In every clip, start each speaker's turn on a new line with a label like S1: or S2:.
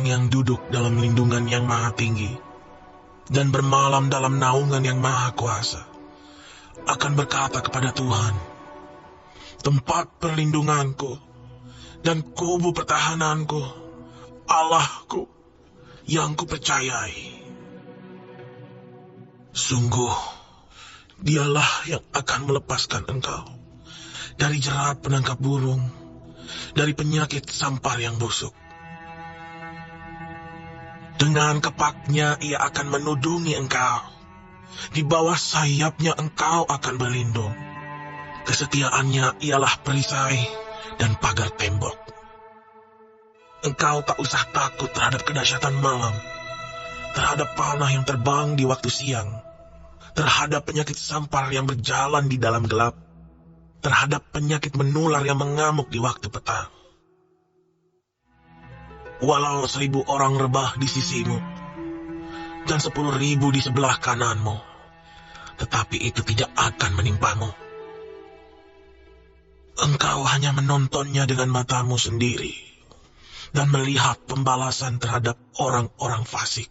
S1: orang yang duduk dalam lindungan yang maha tinggi dan bermalam dalam naungan yang maha kuasa akan berkata kepada Tuhan, tempat perlindunganku dan kubu pertahananku, Allahku yang kupercayai. Sungguh, dialah yang akan melepaskan engkau dari jerat penangkap burung, dari penyakit sampar yang busuk. Dengan kepaknya ia akan menudungi engkau. Di bawah sayapnya engkau akan berlindung. Kesetiaannya ialah perisai dan pagar tembok. Engkau tak usah takut terhadap kedahsyatan malam, terhadap panah yang terbang di waktu siang, terhadap penyakit sampar yang berjalan di dalam gelap, terhadap penyakit menular yang mengamuk di waktu petang. Walau 1000 orang rebah di sisimu, dan 10.000 di sebelah kananmu, tetapi itu tidak akan menimpamu. Engkau hanya menontonnya dengan matamu sendiri, dan melihat pembalasan terhadap orang-orang fasik.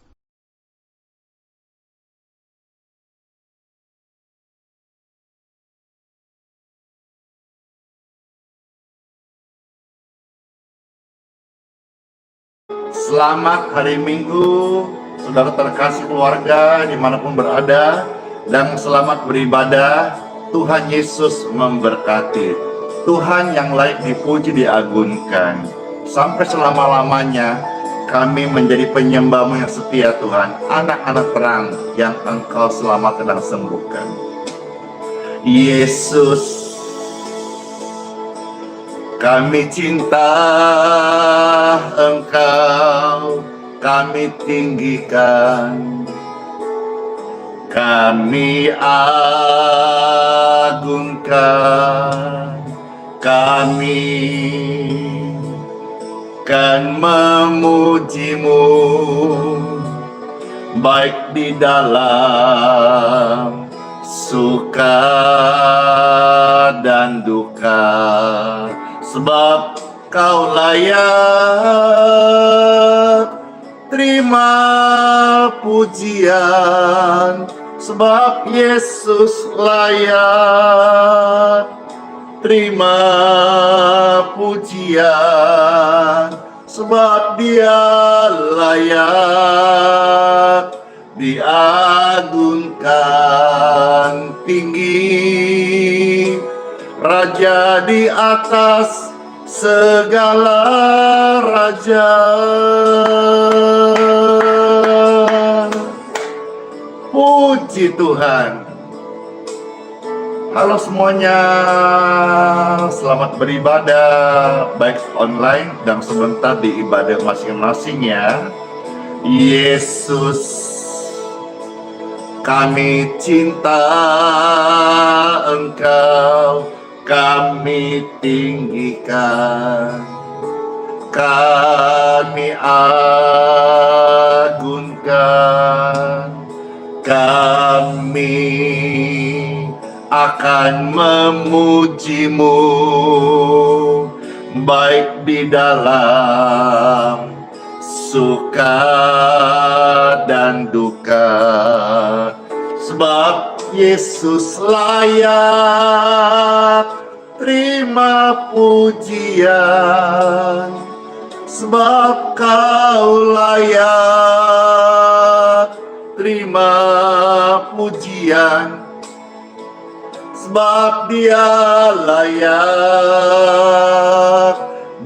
S2: Selamat hari Minggu, saudara terkasih keluarga dimanapun berada, dan selamat beribadah. Tuhan Yesus memberkati. Tuhan yang layak dipuji diagunkan. Sampai selama-lamanya kami menjadi penyembah-Mu yang setia Tuhan, anak-anak terang yang Engkau selamatkan dan sembuhkan. Yesus, kami cinta Engkau, kami tinggikan, kami agungkan, kami kan memuji-Mu, baik di dalam suka dan duka. Sebab Kau layak terima pujian, sebab Yesus layak terima pujian, sebab Dia layak diagungkan tinggi, Raja di atas segala raja. Puji Tuhan. Halo semuanya, selamat beribadah, baik online dan sebentar di ibadah masing-masing ya. Yesus, kami cinta Engkau, kami tinggikan, kami agungkan, kami akan memuji-Mu, baik di dalam suka dan duka. Sebab Yesus layak terima pujian, sebab Kau layak terima pujian, sebab Dia layak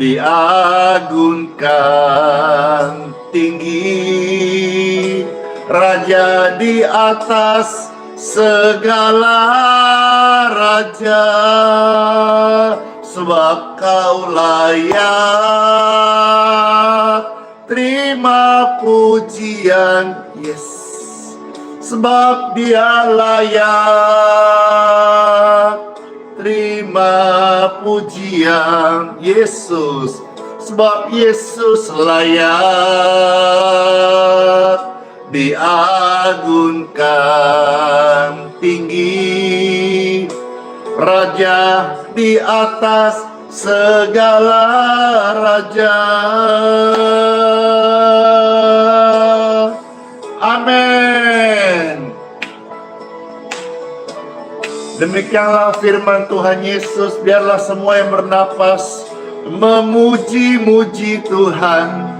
S2: diagungkan tinggi, Raja di atas segala raja. Sebab Kau layak terima pujian, yes, sebab Dia layak terima pujian, Yesus, sebab Yesus layak diagungkan tinggi, Raja di atas segala raja. Demikianlah firman Tuhan Yesus. Biarlah semua yang bernapas memuji-muji Tuhan.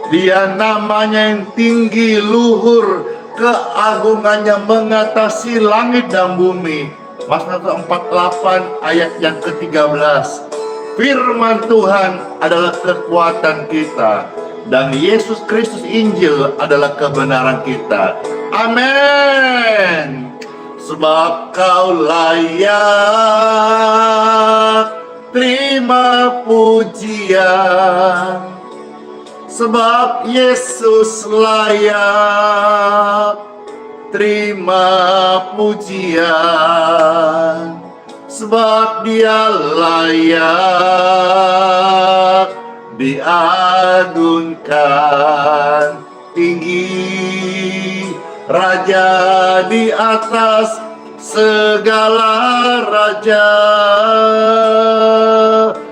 S2: Dia namanya yang tinggi, luhur, keagungannya mengatasi langit dan bumi. Mazmur 48 ayat yang ke-13. Firman Tuhan adalah kekuatan kita, dan Yesus Kristus Injil adalah kebenaran kita. Amin. Sebab Kau layak terima pujian, sebab Yesus layak terima pujian, sebab Dia layak diagungkan tinggi, Raja di atas segala raja.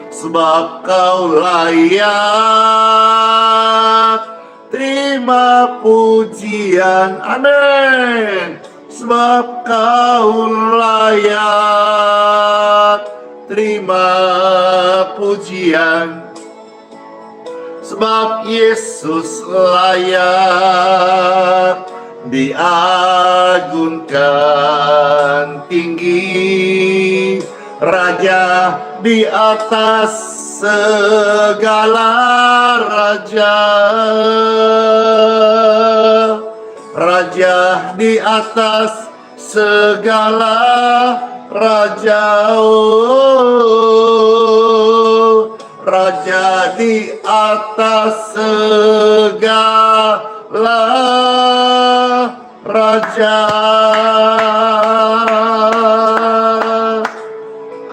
S2: Sebab Kau layak terima pujian. Amin. Sebab Kau layak terima pujian, sebab Yesus layak diagungkan tinggi, Raja di atas segala raja. Raja di atas segala raja. Oh, Raja di atas segala raja.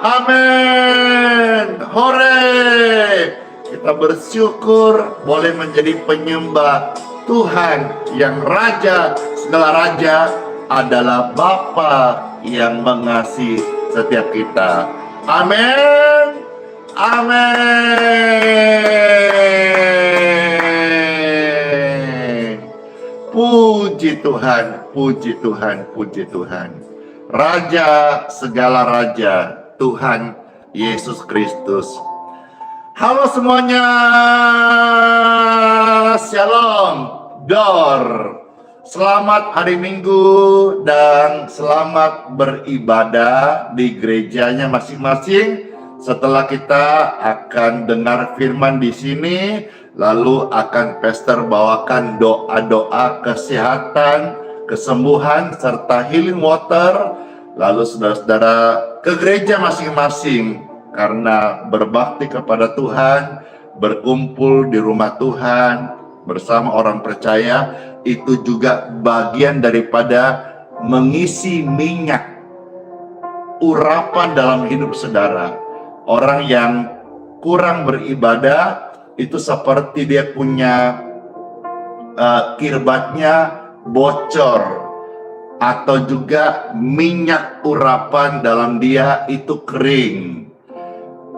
S2: Amin. Hore. Kita bersyukur boleh menjadi penyembah Tuhan yang Raja segala raja adalah Bapa yang mengasihi setiap kita. Amin. Amin. Puji Tuhan, puji Tuhan, puji Tuhan. Raja segala raja, Tuhan Yesus Kristus. Halo semuanya, Shalom, Dor. Selamat hari Minggu dan selamat beribadah di gerejanya masing-masing. Setelah kita akan dengar firman di sini, lalu akan pastor bawakan doa-doa kesehatan, kesembuhan, serta healing water. Lalu saudara-saudara ke gereja masing-masing karena berbakti kepada Tuhan, berkumpul di rumah Tuhan bersama orang percaya, itu juga bagian daripada mengisi minyak urapan dalam hidup saudara. Orang yang kurang beribadah itu seperti dia punya kirbatnya bocor, atau juga minyak urapan dalam dia itu kering.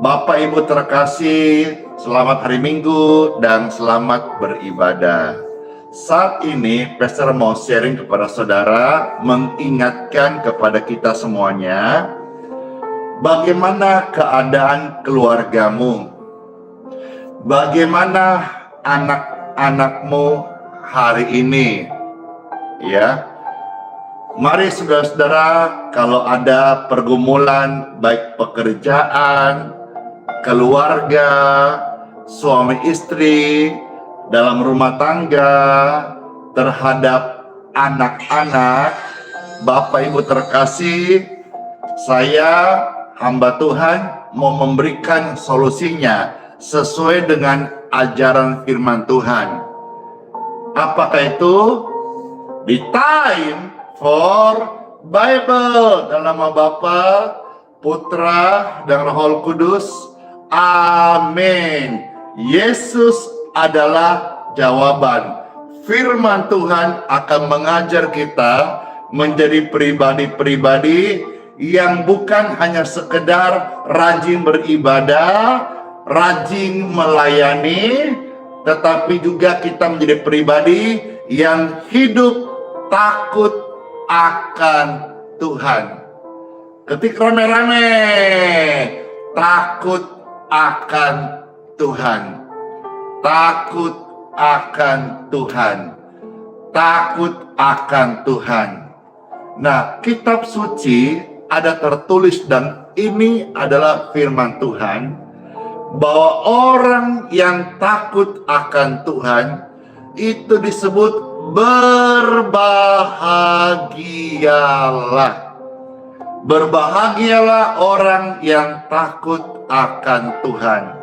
S2: Bapak Ibu terkasih, selamat hari Minggu dan selamat beribadah. Saat ini pastor mau sharing kepada saudara, mengingatkan kepada kita semuanya, bagaimana keadaan keluargamu? Bagaimana anak-anakmu hari ini? Ya, mari saudara-saudara, kalau ada pergumulan baik pekerjaan, keluarga, suami istri, dalam rumah tangga, terhadap anak-anak, Bapak Ibu terkasih, saya hamba Tuhan mau memberikan solusinya sesuai dengan ajaran firman Tuhan. Apakah itu? The time for Bible. Dalam nama Bapa, Putra, dan Roh Kudus. Amin. Yesus adalah jawaban. Firman Tuhan akan mengajar kita menjadi pribadi-pribadi yang bukan hanya sekedar rajin beribadah, rajin melayani, tetapi juga kita menjadi pribadi yang hidup takut akan Tuhan. Ketik rame-rame. Takut akan Tuhan. Takut akan Tuhan. Takut akan Tuhan. Nah, kitab suci ada tertulis, dan ini adalah firman Tuhan, bahwa orang yang takut akan Tuhan itu disebut berbahagialah. Berbahagialah orang yang takut akan Tuhan.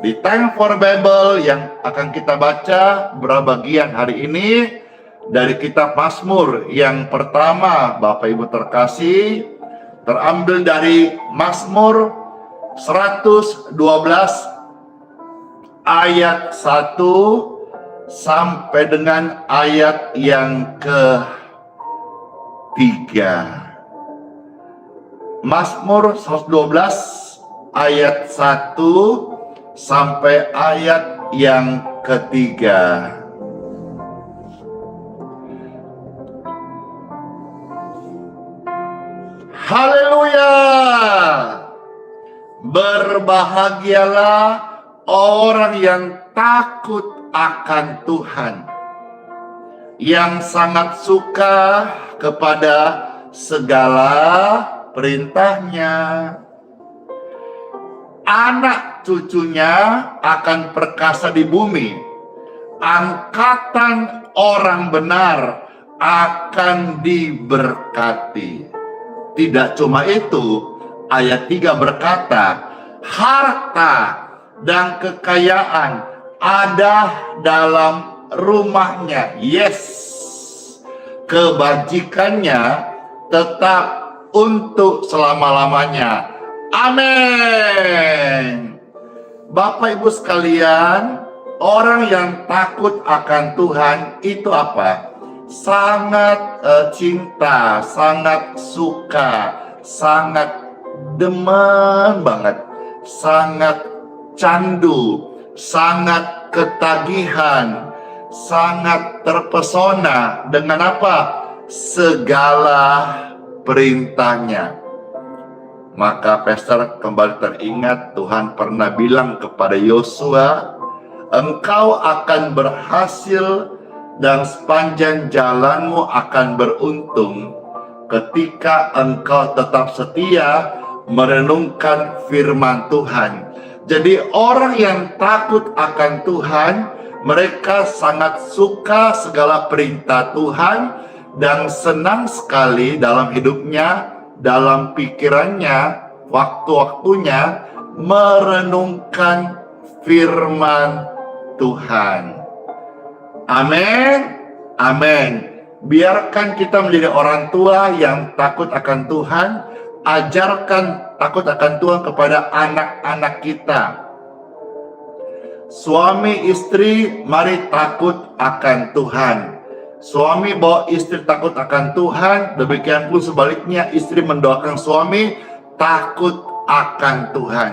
S2: Di Time for Bible yang akan kita baca berbagian hari ini dari kitab Mazmur yang pertama, Bapak Ibu terkasih, terambil dari Mazmur 112 ayat 1 sampai dengan ayat yang ke-3. Mazmur 112 ayat 1 sampai ayat yang ke-3. Haleluya! Berbahagialah orang yang takut akan Tuhan, yang sangat suka kepada segala perintahnya. Anak cucunya akan perkasa di bumi. Angkatan orang benar akan diberkati. Tidak cuma itu, ayat 3 berkata, harta dan kekayaan ada dalam rumahnya. Yes, kebajikannya tetap untuk selama-lamanya. Amin. Bapak Ibu sekalian, orang yang takut akan Tuhan itu apa? Sangat cinta, sangat suka, sangat demen banget, sangat candu, sangat ketagihan, sangat terpesona dengan apa? Segala perintahnya. Maka Pastor kembali teringat, Tuhan pernah bilang kepada Yosua, engkau akan berhasil dan sepanjang jalanmu akan beruntung ketika engkau tetap setia merenungkan firman Tuhan. Jadi orang yang takut akan Tuhan, mereka sangat suka segala perintah Tuhan dan senang sekali dalam hidupnya, dalam pikirannya, waktu-waktunya merenungkan firman Tuhan. Amin, amin. Biarkan kita menjadi orang tua yang takut akan Tuhan. Ajarkan takut akan Tuhan kepada anak-anak kita. Suami istri, mari takut akan Tuhan. Suami bawa istri takut akan Tuhan. Demikian pun sebaliknya, istri mendoakan suami takut akan Tuhan.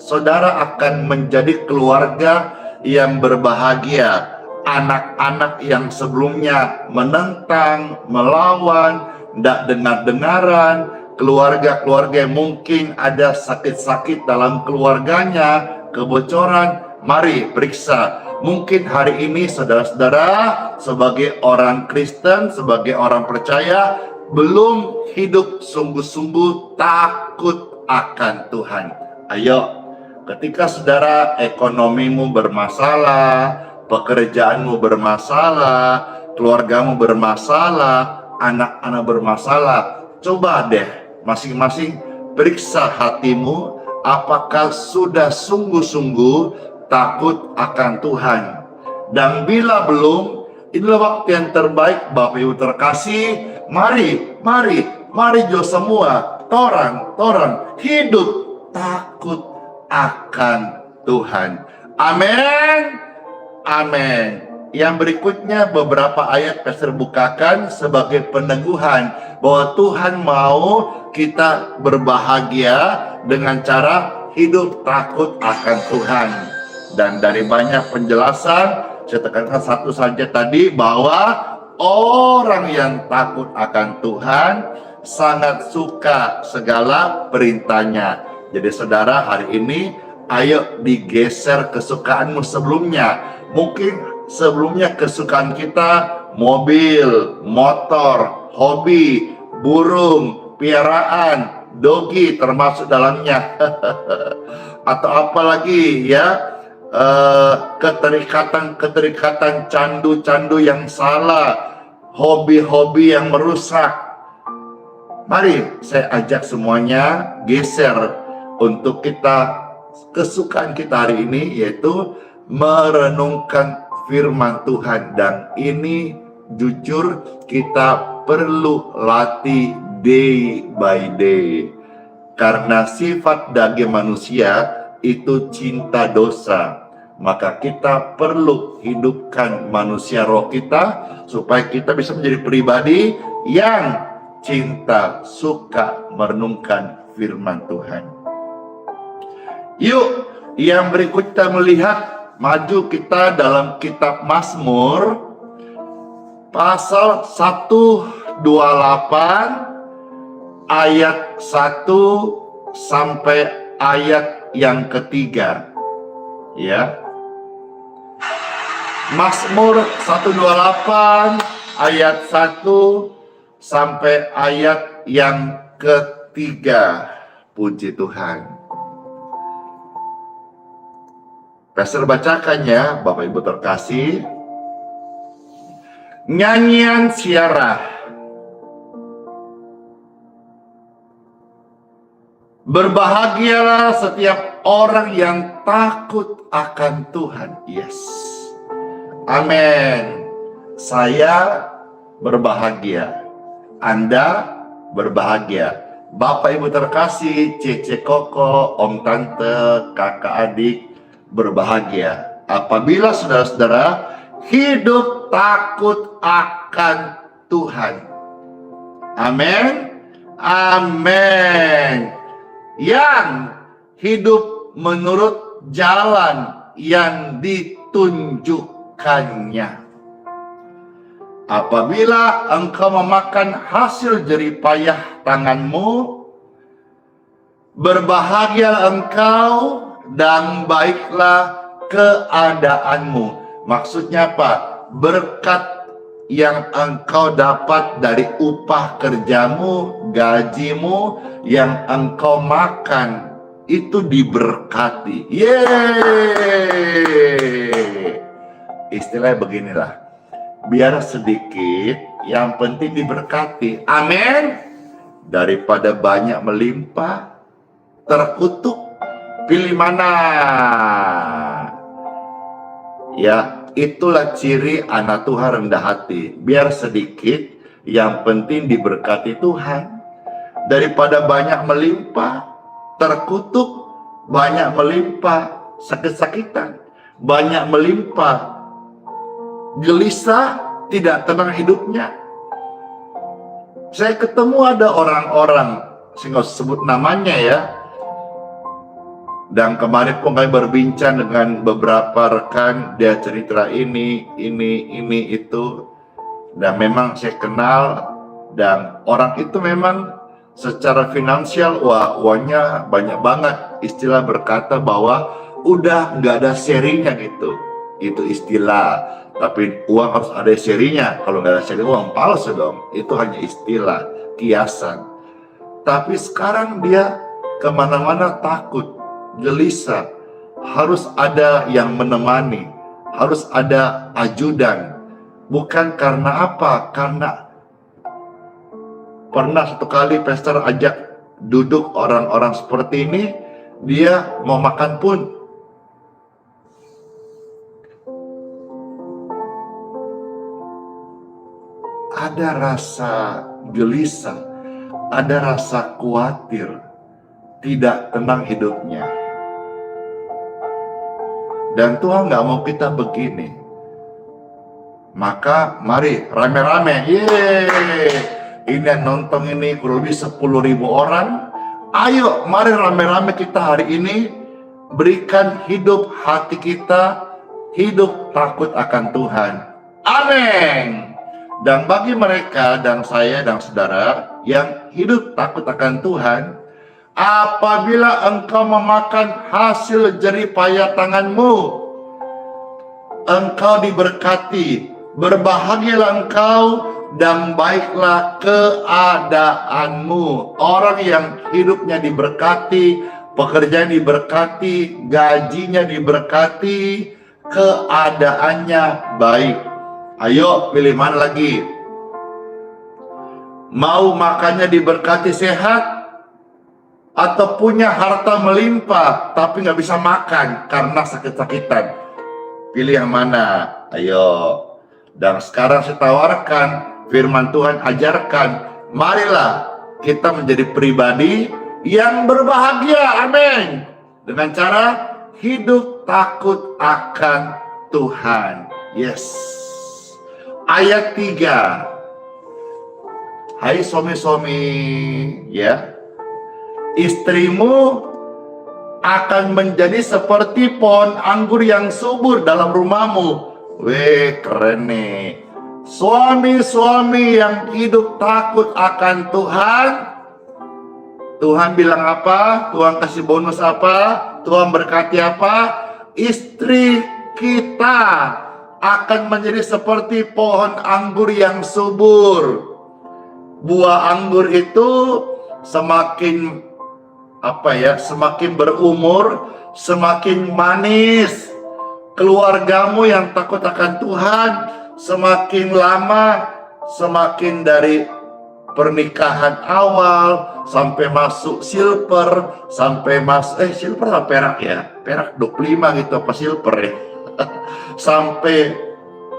S2: Saudara akan menjadi keluarga yang berbahagia. Anak-anak yang sebelumnya menentang, melawan, tidak dengar-dengaran, keluarga-keluarga yang mungkin ada sakit-sakit dalam keluarganya, kebocoran, mari periksa. Mungkin hari ini saudara-saudara sebagai orang Kristen, sebagai orang percaya, belum hidup sungguh-sungguh takut akan Tuhan. Ayo, ketika saudara ekonomimu bermasalah, pekerjaanmu bermasalah, keluargamu bermasalah, anak-anak bermasalah, coba deh masing-masing periksa hatimu, apakah sudah sungguh-sungguh takut akan Tuhan. Dan bila belum, inilah waktu yang terbaik Bapak Ibu terkasih, mari jo semua, torang hidup takut akan Tuhan. Amin. Amin. Yang berikutnya beberapa ayat Pastor bukakan sebagai peneguhan bahwa Tuhan mau kita berbahagia dengan cara hidup takut akan Tuhan. Dan dari banyak penjelasan, saya tekankan satu saja tadi, bahwa orang yang takut akan Tuhan sangat suka segala perintahnya. Jadi saudara, hari ini ayo digeser kesukaanmu sebelumnya. Mungkin sebelumnya kesukaan kita mobil, motor, hobi, burung, piaraan, dogi termasuk dalamnya. Atau apalagi ya, keterikatan candu-candu yang salah, hobi-hobi yang merusak. Mari saya ajak semuanya geser untuk kita, kesukaan kita hari ini, yaitu merenungkan firman Tuhan. Dan ini jujur kita perlu latih day by day, karena sifat daging manusia itu cinta dosa. Maka kita perlu hidupkan manusia roh kita supaya kita bisa menjadi pribadi yang cinta, suka merenungkan firman Tuhan. Yuk, yang berikut kita melihat, maju kita dalam kitab Mazmur pasal 128 ayat 1 sampai ayat yang ketiga. Ya. Mazmur 128 ayat 1 sampai ayat yang ketiga. Puji Tuhan. Pastor bacakan ya, Bapak Ibu terkasih. Nyanyian Siarah. Berbahagialah setiap orang yang takut akan Tuhan. Yes. Amin. Saya berbahagia. Anda berbahagia. Bapak Ibu terkasih, Cece Koko, Om Tante, Kakak Adik berbahagia apabila saudara-saudara hidup takut akan Tuhan. Amin. Amin. Yang hidup menurut jalan yang ditunjukkannya. Apabila engkau memakan hasil jerih payah tanganmu, berbahagia engkau dan baiklah keadaanmu. Maksudnya apa? Berkat yang engkau dapat dari upah kerjamu, gajimu, yang engkau makan, itu diberkati. Yeay! Istilahnya beginilah. Biar sedikit, yang penting diberkati. Amin. Daripada banyak melimpah, terkutuk, pilih mana? Ya, itulah ciri anak Tuhan rendah hati. Biar sedikit, yang penting diberkati Tuhan. Daripada banyak melimpah, terkutuk, banyak melimpah, sakit-sakitan, banyak melimpah, gelisah, tidak tenang hidupnya. Saya ketemu ada orang-orang, saya nggak sebut namanya ya. Dan kemarin pun kami berbincang dengan beberapa rekan, dia cerita ini, itu. Dan memang saya kenal, dan orang itu memang secara finansial, uangnya banyak banget. Istilah berkata bahwa udah nggak ada serinya gitu. Itu istilah. Tapi uang harus ada serinya. Kalau nggak ada seri, uang palsu dong. Itu hanya istilah, kiasan. Tapi sekarang dia kemana-mana takut, gelisah. Harus ada yang menemani. Harus ada ajudan. Bukan karena apa? Karena pernah satu kali pastor ajak duduk orang-orang seperti ini. Dia mau makan pun ada rasa gelisah, ada rasa khawatir, tidak tenang hidupnya. Dan Tuhan nggak mau kita begini. Maka mari rame-rame, yeay, ini yang nonton ini kurang lebih 10.000 orang. Ayo mari rame-rame kita hari ini berikan hidup hati kita, hidup takut akan Tuhan. Amin. Dan bagi mereka dan saya dan saudara yang hidup takut akan Tuhan, apabila engkau memakan hasil jerih payah tanganmu, engkau diberkati. Berbahagialah engkau dan baiklah keadaanmu. Orang yang hidupnya diberkati, pekerjaan diberkati, gajinya diberkati, keadaannya baik. Ayo pilih mana lagi? Mau makannya diberkati sehat, atau punya harta melimpah tapi nggak bisa makan karena sakit-sakitan? Pilih yang mana? Ayo. Dan sekarang saya tawarkan, firman Tuhan ajarkan, marilah kita menjadi pribadi yang berbahagia, amin, dengan cara hidup takut akan Tuhan. Yes. Ayat 3. Hai suami-suami, ya, istrimu akan menjadi seperti pohon anggur yang subur dalam rumahmu. Weh, keren nih. Suami-suami yang hidup takut akan Tuhan, Tuhan bilang apa? Tuhan kasih bonus apa? Tuhan berkati apa? Istri kita akan menjadi seperti pohon anggur yang subur. Buah anggur itu semakin semakin berumur, semakin manis. Keluargamu yang takut akan Tuhan semakin lama, semakin dari pernikahan awal sampai masuk silver, sampai silver atau perak ya? Perak 25 gitu apa silver ya? Sampai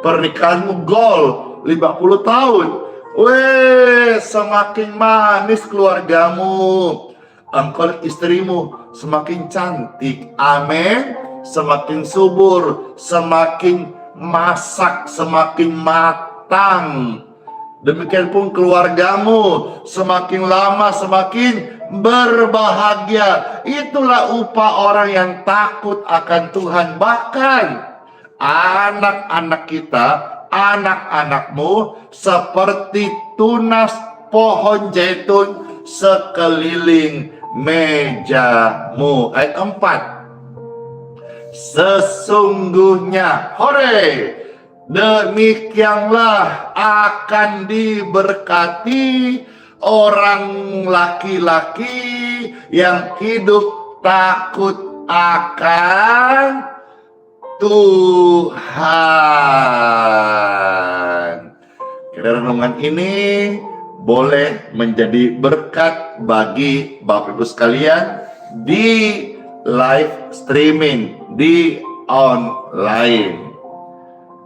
S2: pernikahanmu gold 50 tahun. Weh, semakin manis keluargamu. Engkau istrimu semakin cantik, amin. Semakin subur, semakin masak, semakin matang. Demikian pun keluargamu semakin lama semakin berbahagia. Itulah upah orang yang takut akan Tuhan. Bahkan anak-anak kita, anak-anakmu seperti tunas pohon zaitun sekeliling mejamu. Ayat 4. Sesungguhnya, hore, demikianlah akan diberkati orang laki-laki yang hidup takut akan Tuhan. Kiranya renungan ini boleh menjadi berkat bagi Bapak Ibu sekalian di live streaming, di online.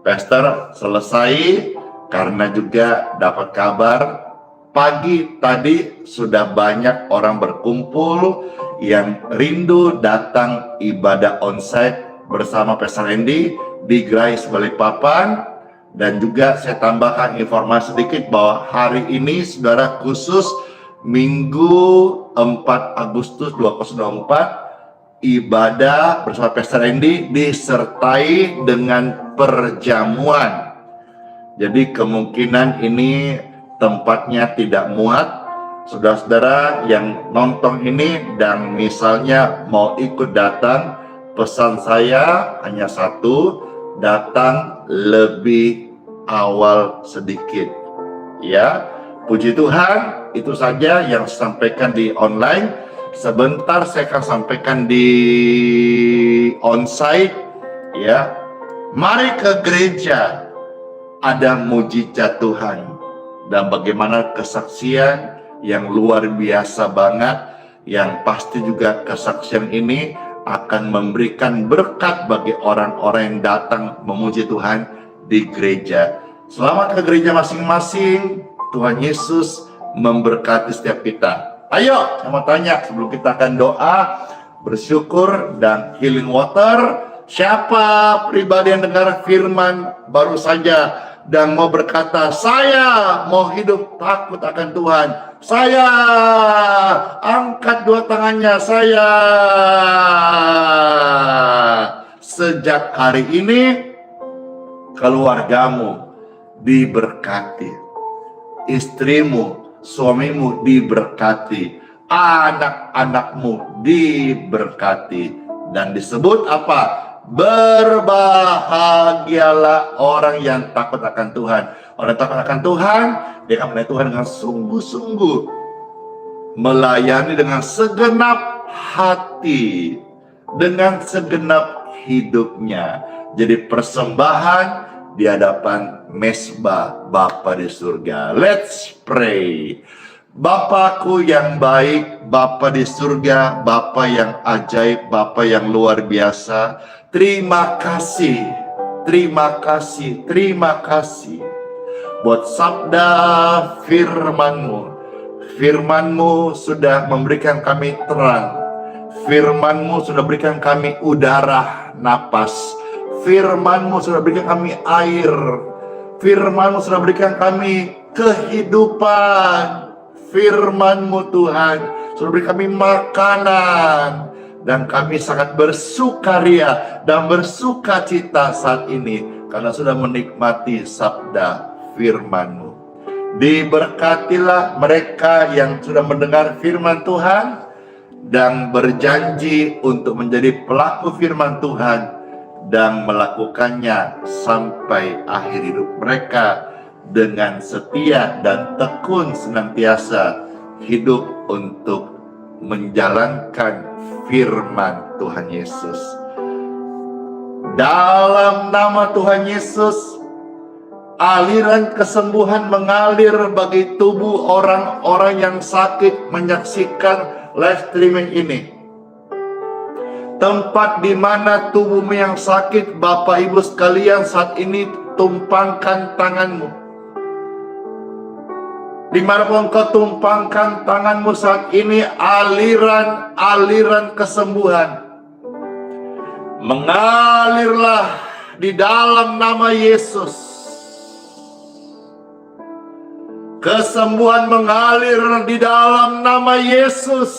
S2: Pastor selesai karena juga dapat kabar pagi tadi sudah banyak orang berkumpul yang rindu datang ibadah onsite bersama Pastor Randy di Grace Balikpapan. Dan juga saya tambahkan informasi sedikit bahwa hari ini saudara khusus Minggu 4 Agustus 2024 ibadah bersama Pastor Randy disertai dengan perjamuan. Jadi kemungkinan ini tempatnya tidak muat. Saudara-saudara yang nonton ini dan misalnya mau ikut datang, pesan saya hanya satu, datang lebih awal sedikit. Ya, puji Tuhan, itu saja yang sampaikan di online. Sebentar saya akan sampaikan di onsite. Ya, mari ke gereja, ada mujizat Tuhan dan bagaimana kesaksian yang luar biasa banget, yang pasti juga kesaksian ini akan memberikan berkat bagi orang-orang yang datang memuji Tuhan di gereja. Selamat ke gereja masing-masing. Tuhan Yesus memberkati setiap kita. Ayo, saya mau tanya sebelum kita akan doa, bersyukur dan healing water. Siapa pribadi yang dengar firman baru saja dan mau berkata, saya mau hidup takut akan Tuhan. Saya angkat dua tangannya, saya sejak hari ini keluargamu diberkati. Istrimu, suamimu diberkati. Anak-anakmu diberkati. Dan disebut apa? Berbahagialah orang yang takut akan Tuhan. Orang yang takut akan Tuhan, dia akan melayani Tuhan dengan sungguh-sungguh, melayani dengan segenap hati, dengan segenap hidupnya. Jadi persembahan di hadapan mesbah Bapa di surga. Let's pray. Bapakku yang baik, Bapa di surga, Bapa yang ajaib, Bapa yang luar biasa. Terima kasih, terima kasih, terima kasih buat sabda firman-Mu. Firman-Mu sudah memberikan kami terang. Firman-Mu sudah berikan kami udara, napas. Firman-Mu sudah berikan kami air. Firman-Mu sudah berikan kami kehidupan. Firman-Mu Tuhan sudah beri kami makanan, dan kami sangat bersukaria dan bersukacita saat ini karena sudah menikmati sabda firman-Mu. Diberkatilah mereka yang sudah mendengar firman Tuhan dan berjanji untuk menjadi pelaku firman Tuhan dan melakukannya sampai akhir hidup mereka dengan setia dan tekun senantiasa hidup untuk menjalankan firman Tuhan Yesus. Dalam nama Tuhan Yesus, aliran kesembuhan mengalir bagi tubuh orang-orang yang sakit menyaksikan live streaming ini. Tempat di mana tubuhmu yang sakit, Bapak Ibu sekalian, saat ini tumpangkan tanganmu. Dimanapun kau tumpangkan tanganmu saat ini, aliran kesembuhan mengalirlah di dalam nama Yesus. Kesembuhan mengalir di dalam nama Yesus.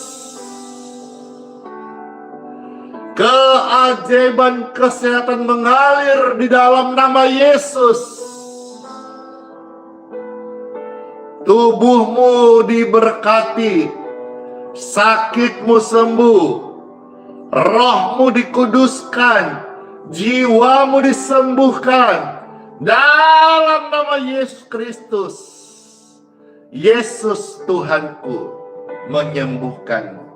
S2: Keajaiban kesehatan mengalir di dalam nama Yesus. Tubuhmu diberkati, sakitmu sembuh, rohmu dikuduskan, jiwamu disembuhkan dalam nama Yesus Kristus. Yesus Tuhanku menyembuhkanmu.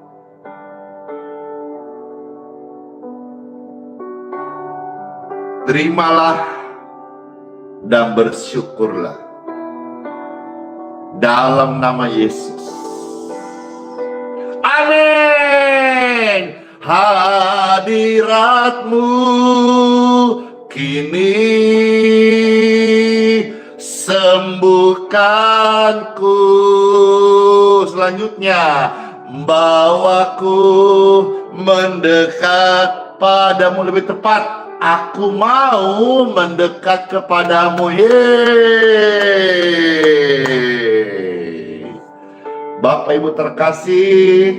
S2: Terimalah dan bersyukurlah dalam nama Yesus. Amin. Hadirat-Mu kini sembuhkanku. Selanjutnya, bawaku mendekat padamu. Lebih tepat, aku mau mendekat kepadamu. Bapak Ibu terkasih,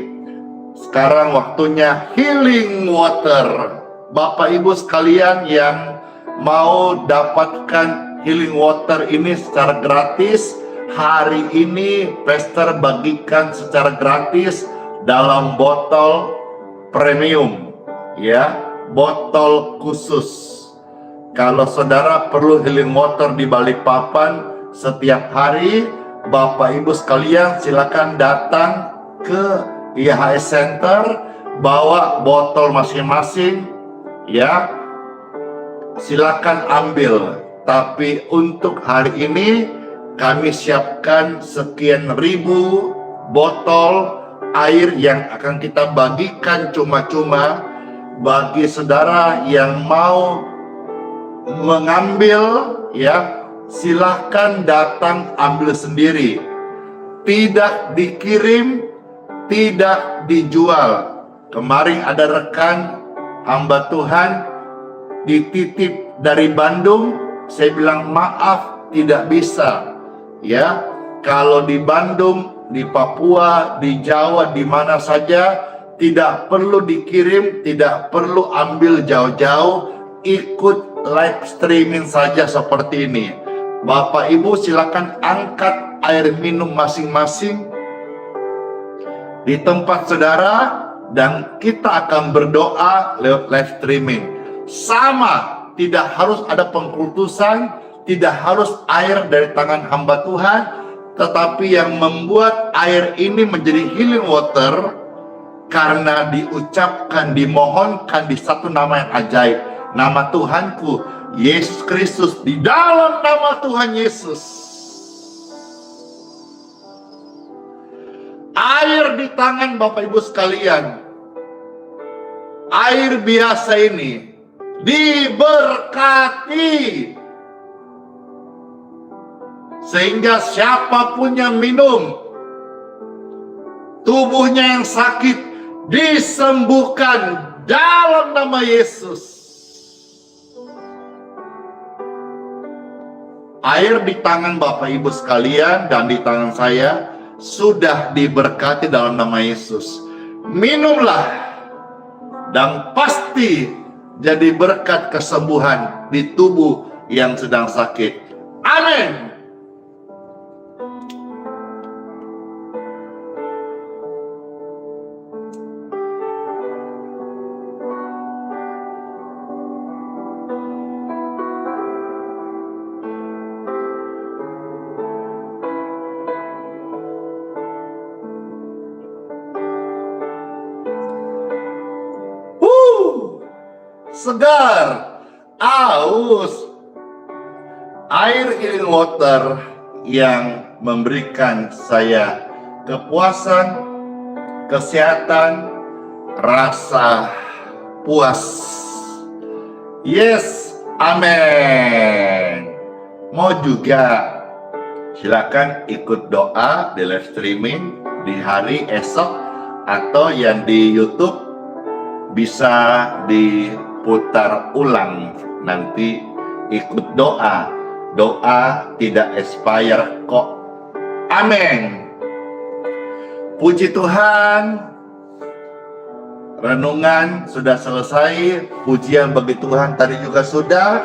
S2: sekarang waktunya healing water. Bapak Ibu sekalian yang mau dapatkan healing water ini secara gratis, hari ini Pastor bagikan secara gratis dalam botol premium, ya, botol khusus. Kalau saudara perlu healing water di Balikpapan setiap hari, Bapak Ibu sekalian silakan datang ke IHS Center, bawa botol masing-masing, ya, silakan ambil. Tapi untuk hari ini kami siapkan sekian ribu botol air yang akan kita bagikan cuma-cuma bagi saudara yang mau mengambil, ya. Silahkan datang ambil sendiri. Tidak dikirim, tidak dijual. Kemarin ada rekan hamba Tuhan dititip dari Bandung. Saya bilang maaf, tidak bisa. Ya, kalau di Bandung, di Papua, di Jawa, di mana saja, tidak perlu dikirim, tidak perlu ambil jauh-jauh, ikut live streaming saja seperti ini. Bapak Ibu silakan angkat air minum masing-masing di tempat saudara, dan kita akan berdoa lewat live streaming. Sama, tidak harus ada pengkultusan, tidak harus air dari tangan hamba Tuhan, tetapi yang membuat air ini menjadi healing water karena diucapkan, dimohonkan di satu nama yang ajaib, nama Tuhanku Yesus Kristus. Di dalam nama Tuhan Yesus, air di tangan Bapak Ibu sekalian, air biasa ini diberkati, sehingga siapapun yang minum, tubuhnya yang sakit disembuhkan dalam nama Yesus. Air di tangan Bapak Ibu sekalian dan di tangan saya sudah diberkati dalam nama Yesus. Minumlah dan pasti jadi berkat kesembuhan di tubuh yang sedang sakit. Amin. Segar, aus, air healing water yang memberikan saya kepuasan, kesehatan, rasa puas. Yes, amin. Mau juga silakan ikut doa di live streaming di hari esok, atau yang di YouTube bisa diputar ulang, nanti ikut doa. Doa tidak expire kok. Amin. Puji Tuhan, renungan sudah selesai, pujian bagi Tuhan tadi juga sudah,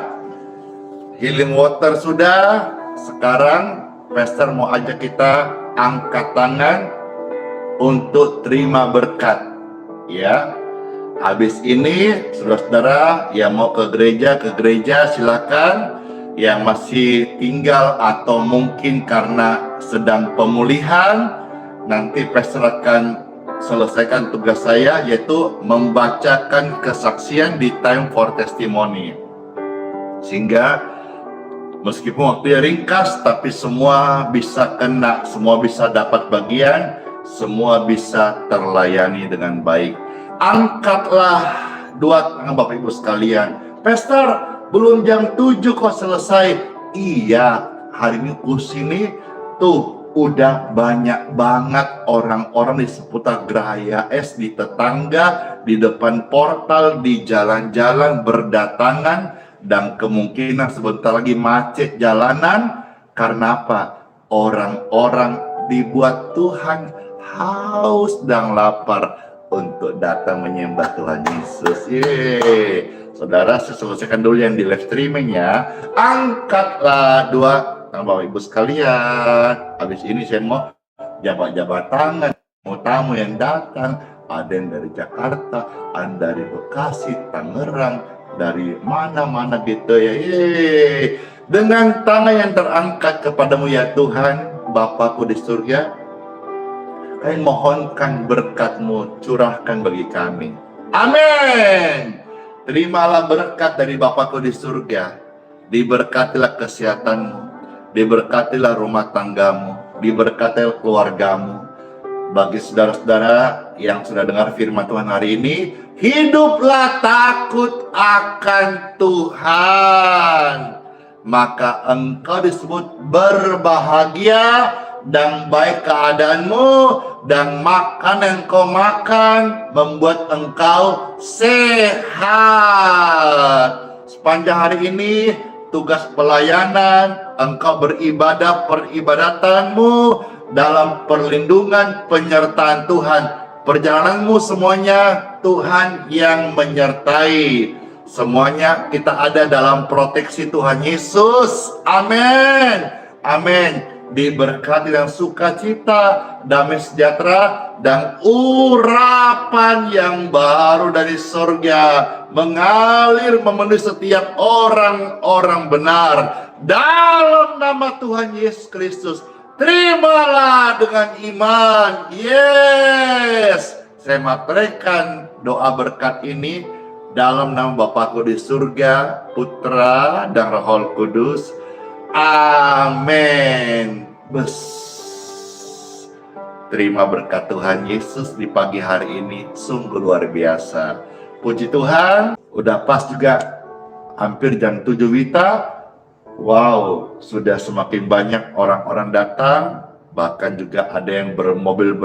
S2: healing water sudah. Sekarang Pastor mau ajak kita angkat tangan untuk terima berkat, ya. Habis ini, saudara-saudara yang mau ke gereja silakan. Yang masih tinggal atau mungkin karena sedang pemulihan, nanti pastor akan selesaikan tugas saya, yaitu membacakan kesaksian di time for testimony. Sehingga meskipun waktunya ringkas, tapi semua bisa kena, semua bisa dapat bagian, semua bisa terlayani dengan baik. Angkatlah dua tangan Bapak Ibu sekalian. Pastor, belum jam 7 kok selesai. Iya, hari ini sini tuh udah banyak banget orang-orang di seputar Gerahaya S, di tetangga, di depan portal, di jalan-jalan berdatangan, dan kemungkinan sebentar lagi macet jalanan. Karena apa? Orang-orang dibuat Tuhan haus dan lapar untuk datang menyembah Tuhan Yesus. Yeay. Saudara, saya selesaikan dulu yang di live streaming ya. Angkatlah dua tangan Bapak Ibu sekalian. Habis ini saya mau jabat-jabat tangan, mau tamu yang datang. Ada yang dari Jakarta, ada dari Bekasi, Tangerang, dari mana-mana gitu ya. Yeay. Dengan tangan yang terangkat kepadamu ya Tuhan, Bapakku di surga, kami mohonkan berkat-Mu, curahkan bagi kami. Amin. Terimalah berkat dari Bapakku di surga. Diberkatilah kesehatan-Mu, diberkatilah rumah tanggamu, diberkatilah keluargamu. Bagi saudara-saudara yang sudah dengar firman Tuhan hari ini, hiduplah takut akan Tuhan, maka engkau disebut berbahagia, dan baik keadaanmu, dan makan yang kau makan membuat engkau sehat. Sepanjang hari ini tugas pelayanan, engkau beribadah peribadatanmu dalam perlindungan penyertaan Tuhan. Perjalananmu semuanya Tuhan yang menyertai. Semuanya kita ada dalam proteksi Tuhan Yesus. Amin. Amin. Diberkati dan sukacita, damai sejahtera, dan urapan yang baru dari surga mengalir memenuhi setiap orang-orang benar. Dalam nama Tuhan Yesus Kristus, terimalah dengan iman. Yes. Saya materaikan doa berkat ini dalam nama Bapakku di surga, Putra, dan Roh Kudus. Amin. Bes. Terima berkat Tuhan Yesus di pagi hari ini. Sungguh luar biasa. Puji Tuhan. Udah pas juga hampir jam 7 Wita. Wow, sudah semakin banyak orang-orang datang. Bahkan juga ada yang bermobil.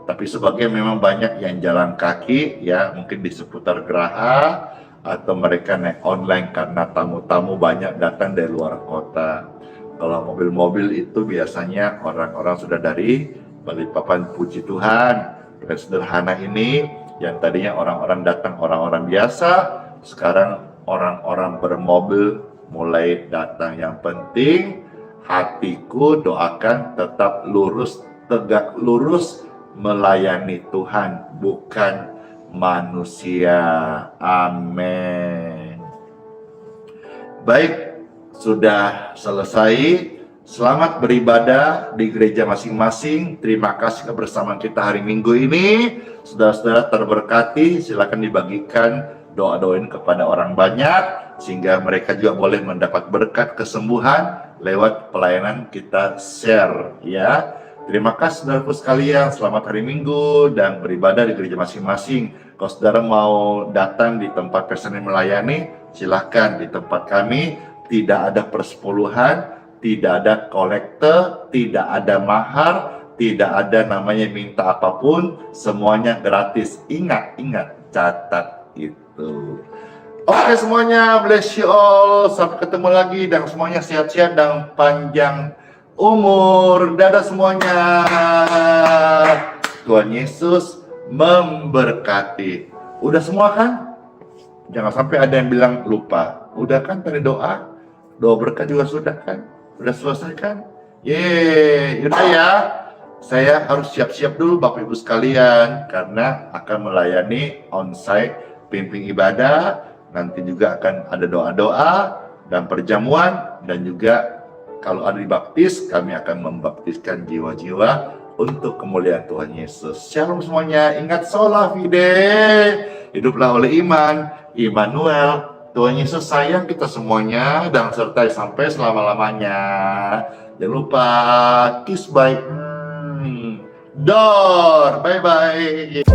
S2: Tapi sebagian memang banyak yang jalan kaki, ya mungkin di seputar geraha, atau mereka naik online karena tamu-tamu banyak datang dari luar kota. Kalau mobil-mobil itu biasanya orang-orang sudah dari Balikpapan. Puji Tuhan, dengan sederhana ini, yang tadinya orang-orang datang orang-orang biasa, sekarang orang-orang bermobil mulai datang. Yang penting hatiku doakan tetap lurus, tegak lurus, melayani Tuhan, bukan manusia. Amin. Baik, sudah selesai. Selamat beribadah di gereja masing-masing. Terima kasih kebersamaan kita hari Minggu ini. Saudara-saudara terberkati, silakan dibagikan doa-doain kepada orang banyak, sehingga mereka juga boleh mendapat berkat kesembuhan lewat pelayanan kita share, ya. Terima kasih saudaraku sekalian, selamat hari Minggu dan beribadah di gereja masing-masing. Kalau saudara mau datang di tempat personil melayani, silahkan. Di tempat kami tidak ada persepuluhan, tidak ada kolekte, tidak ada mahar, tidak ada namanya minta apapun, semuanya gratis. Ingat, catat itu. Oke semuanya, bless you all, sampai ketemu lagi dan semuanya sehat-sehat dan panjang umur. Dadah semuanya. Tuhan Yesus memberkati. Udah semua kan? Jangan sampai ada yang bilang lupa. Udah kan tadi doa? Doa berkat juga sudah kan? Udah selesai kan? Yaudah ya. Saya harus siap-siap dulu Bapak Ibu sekalian, karena akan melayani onsite pimpin ibadah. Nanti juga akan ada doa-doa dan perjamuan, dan juga kalau ada dibaptis, kami akan membaptiskan jiwa-jiwa untuk kemuliaan Tuhan Yesus. Shalom semuanya, ingat sola fide, hiduplah oleh iman, Immanuel. Tuhan Yesus sayang kita semuanya dan sertai sampai selama-lamanya. Jangan lupa kiss bye. Bye-bye.